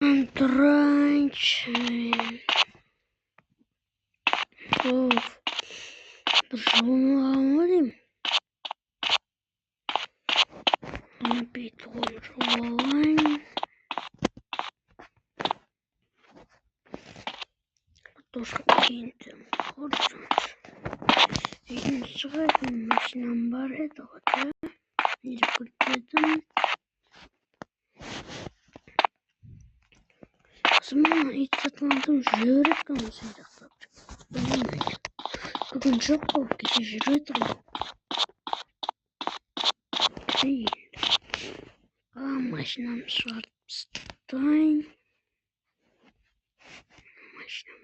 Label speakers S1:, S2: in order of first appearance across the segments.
S1: Дранч. Of. Dur şunu alayım. Bir kontrol. Тоже какие-то курсы. Видим, что машинам барета, да? Или куртетом. Sonra hiç satmadığım jüret kalmasıydı. Bugün çok korkutucu jüret oldu. Değil. Maşinam Schwarzstein. Maşinam.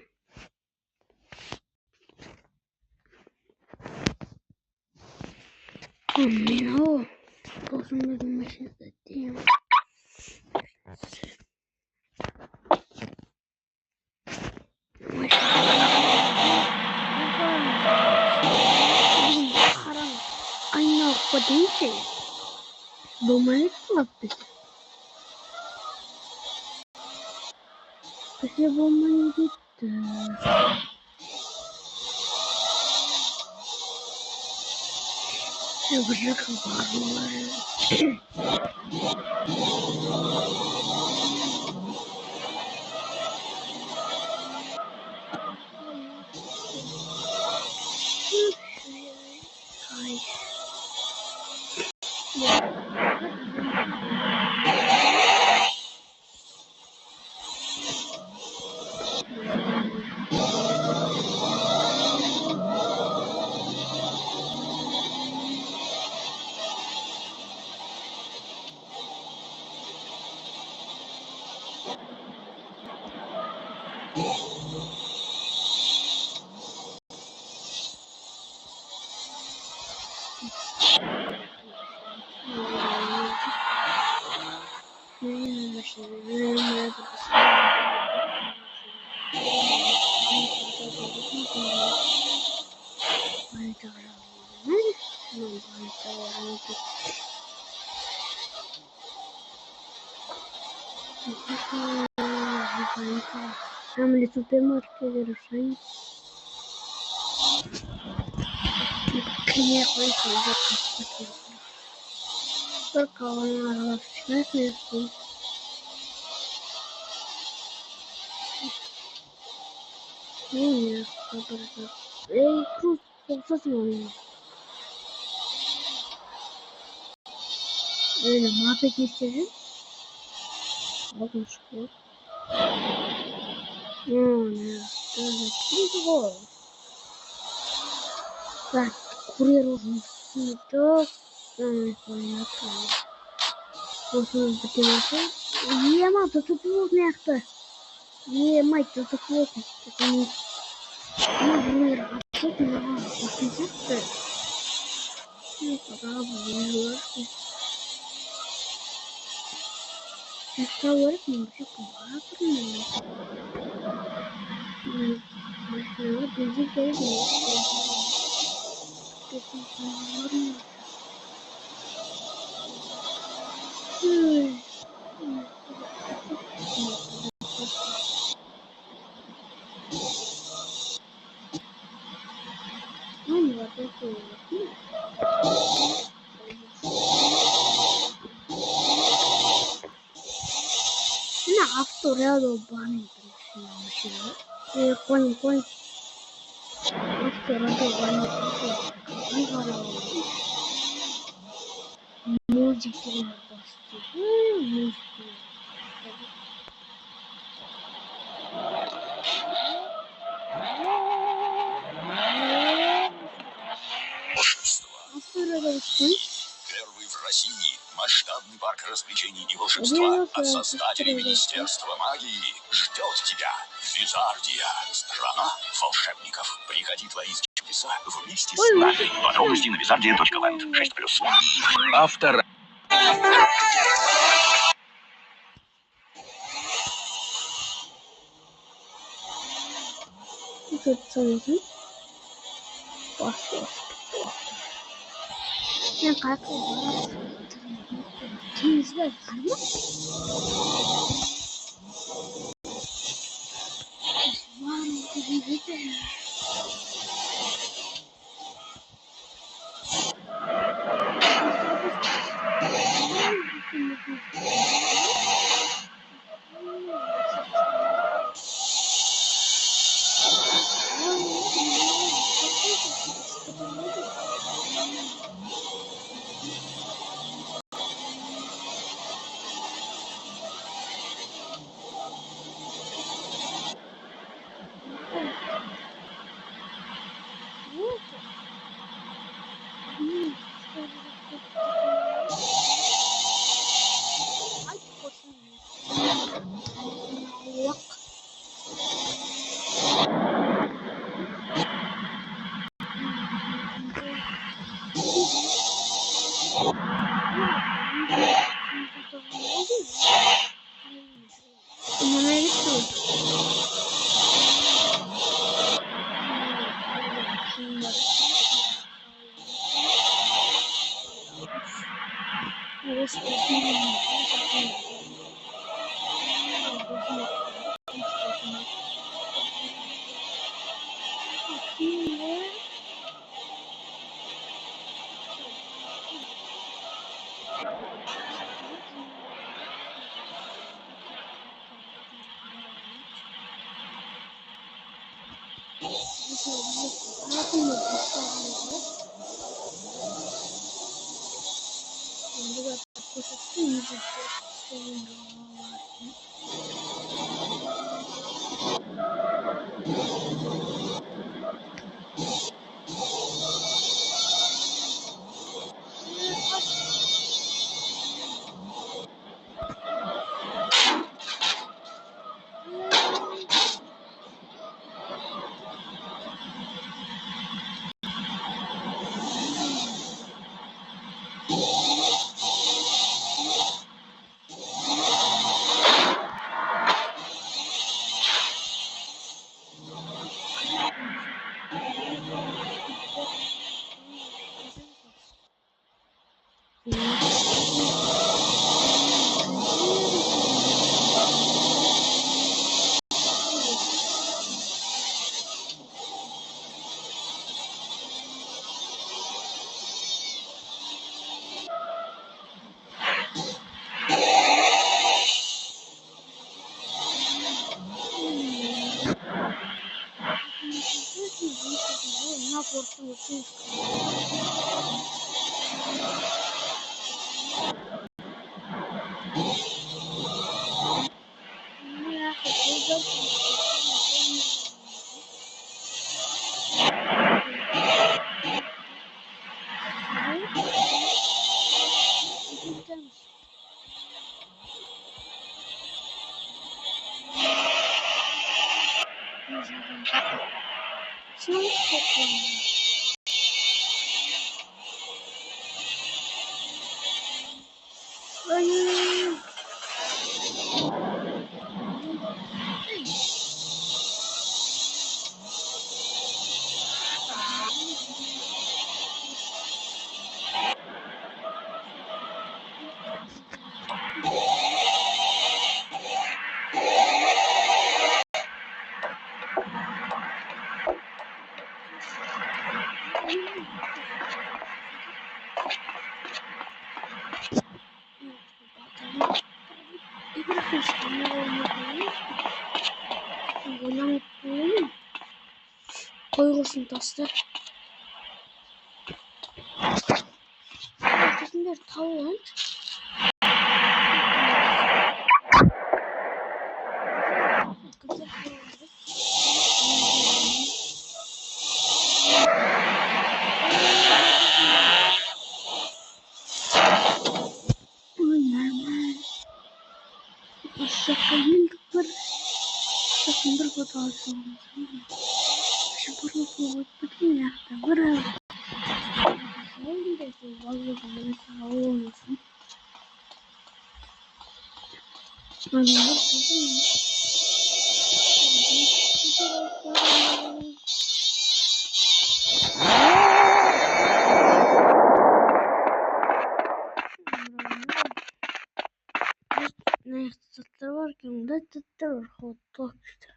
S1: Minho. Olsun benim maşinam değil. Aynı akba değil ki. Bombayı tutmadı. Peki bombayı gitti. Ya bırak bunları. Там ли супермаркет решений? Конечно, это только он расчетный. Нет, эй, круто, посмотри. Öyle muhabbet istedim. Bakmış bu. Ne? Şimdi bu. Так, курьер уже так. Понятно. Просто потянуться. Ема, то тут плотно. Ема, то тут плотно. Это не. Ну, что-то надо. Посмотрите. Ну, пора бы. Растворить вообще классно. Машина двигатель. Ну, вот это. На авторяду банит машина. Конь. Авторяду банит. Мультики на посты. Мультики.
S2: Первый в России масштабный парк развлечений и волшебства от создателей Министерства магии ждет тебя. Визардия, страна волшебников. Приходи творить чудеса вместе с нами. Подробности на визардия.ленд 6+. Автор.
S1: Как темizler var mı? Yok. Nereye gidiyorsun? Koyulsun taslar. Arkasında bir tavuk. Sakındır fotoğrafı olmasın. Şu fotoğrafı bakayım ya. Buraya. Öyle de vallahi sağ olmasın. Ne satır var ki onda satır var. Hot dog işte.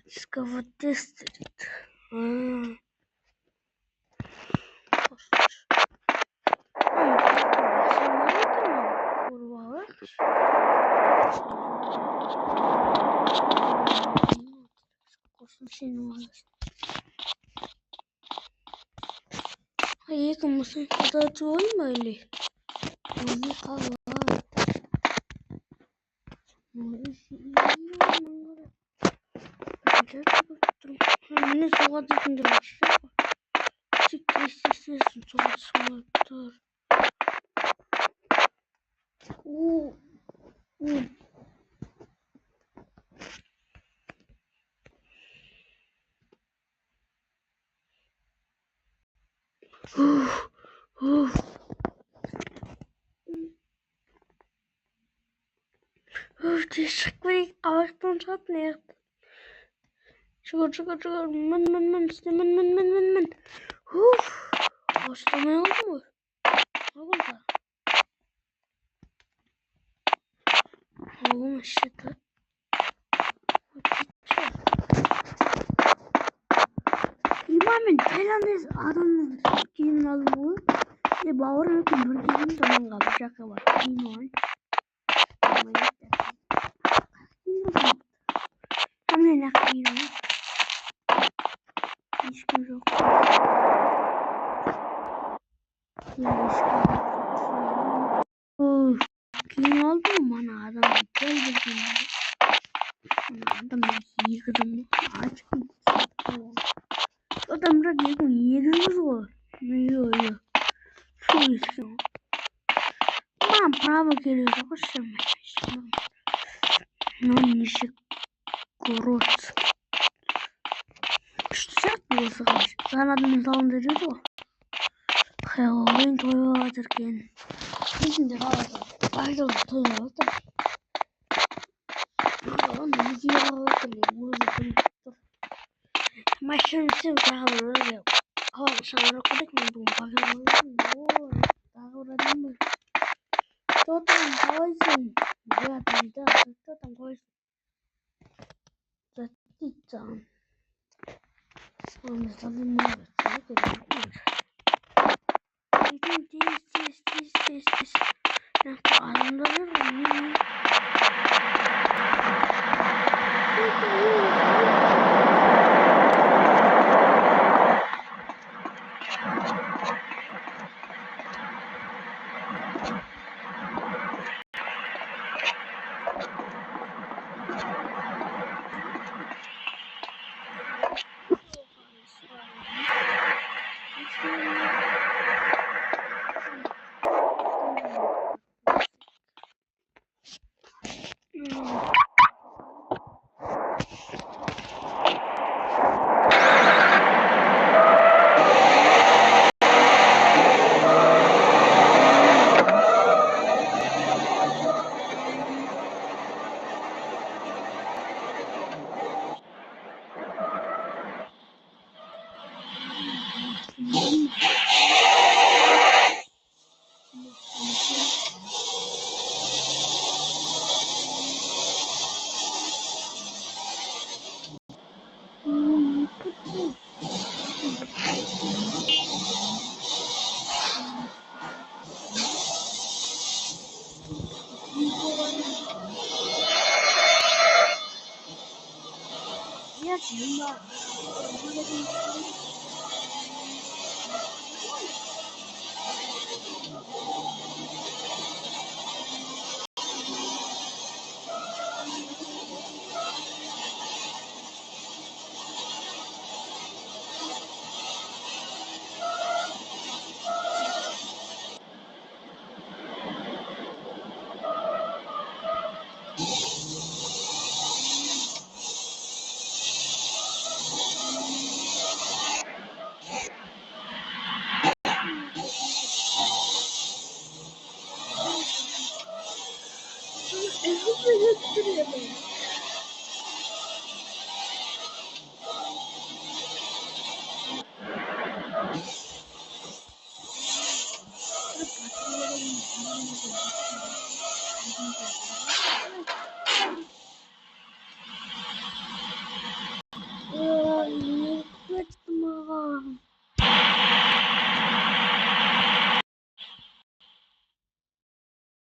S1: Discover District. Hayır, kamu sen kadar olmalı. Onu kal. Ne soğuk içinde başlıyor. Çıktı istiyorsun soğuk soğuktur. Uf, uf. Uf, teşekkür ederim. Ağaçtan çatlayak. Çıkar. Men. Uf. Ağaçtan oldu mu? Ne oldu? Oğlum işte. İmamin Tayland'dayız. Adamın kimin alımı? Ne bağır yok. Bölgenin tamam kaldı. Şaka var. İman. Hemen akıyım. Hiç kim yok. Of. Kim oldu mu bana adam? Gel bakayım. Adam yıkıdım. Aç mı? Adam da diyor yıkıyoruz o. Yok. Su istiyor. Mam pravo geliyor. Koştum ben. Non işi korot. Что было сразу? Занадо там дыру. Хэллоуин тойлатырken. Bizim de havada. Bayralı toyladı. Adam müziği havada. Müziği Maşın sim kahve. Hava sana kuduk mu bu? Bakın. Daha mı? Totam koysun. Ya da totam koysun. Zaten. Onu sanırım ne yapacağım? This. Yaptı adamları mı?